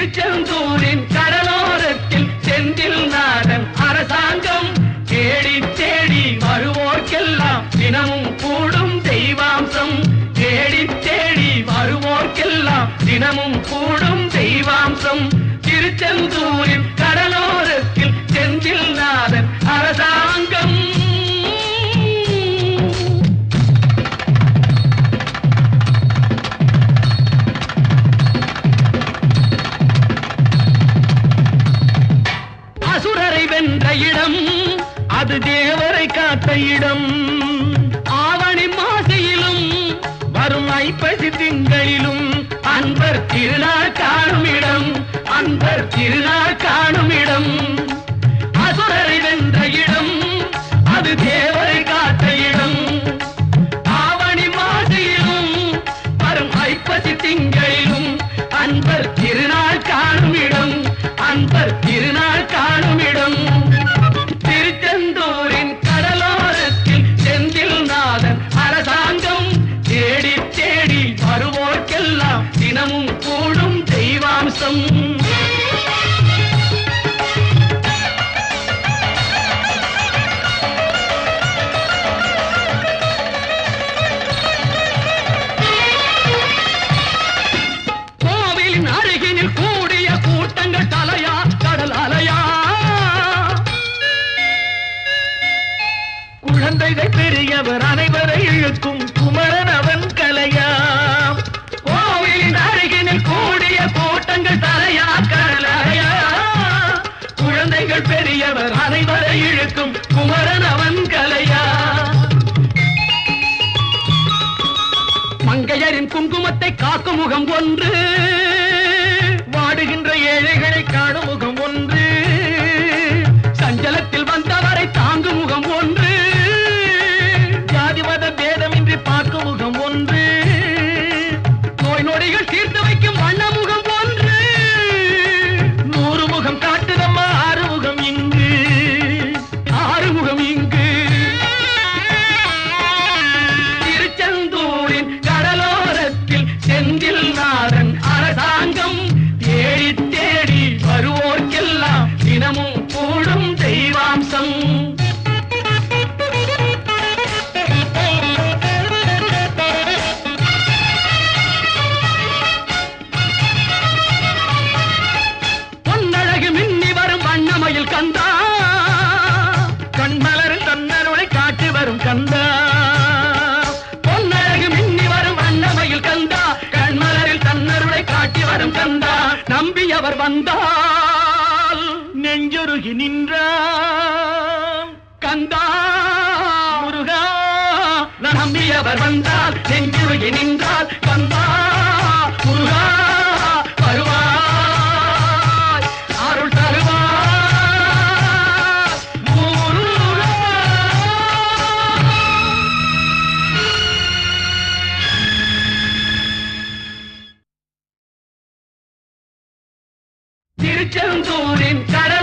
திருச்செந்தூரின் கடலோரத்தில் செந்தில் நாதன் அரசாங்கம் தேடி தேடி வருவோர்க்கெல்லாம் தினமும் கூடும் தெய்வாம்சம். தேடி தேடி வருவோர்க்கெல்லாம் தினமும் கூடும் தெய்வாம்சம். திருச்செந்தூரின் கடலோரத்தில் செந்தில் நாதன் அரசாங்கம். அசுரரை வென்ற இடம் அது தேவரை காத்த இடம். ஆவணி மாசையிலும் வரும் ஐப்பசி திங்களிலும் அன்பர் திருநாள் காணும் இடம். அன்பர் திருநாள் காணும் இடம். அசுரரை வென்ற இடம் அது தேவரை காத்த இடம். ஆவணி மாசையிலும் வரும் ஐப்பசி திங்களிலும் அன்பர் திருநாள் காணும் இடம். அன்பர் திருநாள் காணும் இடம். திருச்செந்தூரின் கடலோரத்தில் செந்தில் நாதன் அரசாங்கம் தேடி தேடி வருவோர்க்கெல்லாம் தினமும் கூடும் தெய்வாம்சம். கோவிலின் அருகினில் கூடிய கூட்டங்கள் தலையா கடல் அலையா. குழந்தைகள் பெரியவர் அனைவரை இழுக்கும் குமரன் அவன் கலையா. கோவிலின் அருகினில் கூடிய கூட்டங்கள் தலையா கடல் அலையா. குழந்தைகள் பெரியவர் அனைவரை இழுக்கும் குமரன் அவன் கலையா. மங்கையரின் குங்குமத்தை காக்கும் முகம் ஒன்று, வாடுகின்ற ஏழைகளை காணும் முகம் ஒன்று, சஞ்சலத்தில் வந்தவரை தாங்கும் முகம் ஒன்று, ஜாதி மத பேதமின்றி பார்க்கும் முகம் ஒன்று, நோய் நொடிகள் தீர்த்து வைக்கும் வண்ண முகம் ஒன்று. 100 முகம் காட்டுதம்மா ஆறுமுகம் இங்கு, ஆறுமுகம் இங்கு. திருச்செந்தூரின் கடலோரத்தில் செந்தில் நாதன் அரசாங்கம் தேடி தேடி வருவோர்க்கெல்லாம் தினமும் கூடும் தெய்வாம்சம். பொன்னழகு மின்னி வரும் வண்ணமயில் கந்தா, கண்மலரில் தன்னருளை காட்டி வரும் கந்தா. பொன்னழகு மின்னி வரும் வண்ணமயில் கந்தா, கண்மலரில் தன்னருளை காட்டி வரும் கந்தா. நம்பியவர் வந்தால் நெஞ்சுருகி நின்றான் கந்தா முருகா. நம்பியவர் வந்தால் நெஞ்சுருகி நின்றால் கந்தா முருகா. வருவாய் அருள் தருவாய் முருகா. திருச்செந்தூரின் கடல்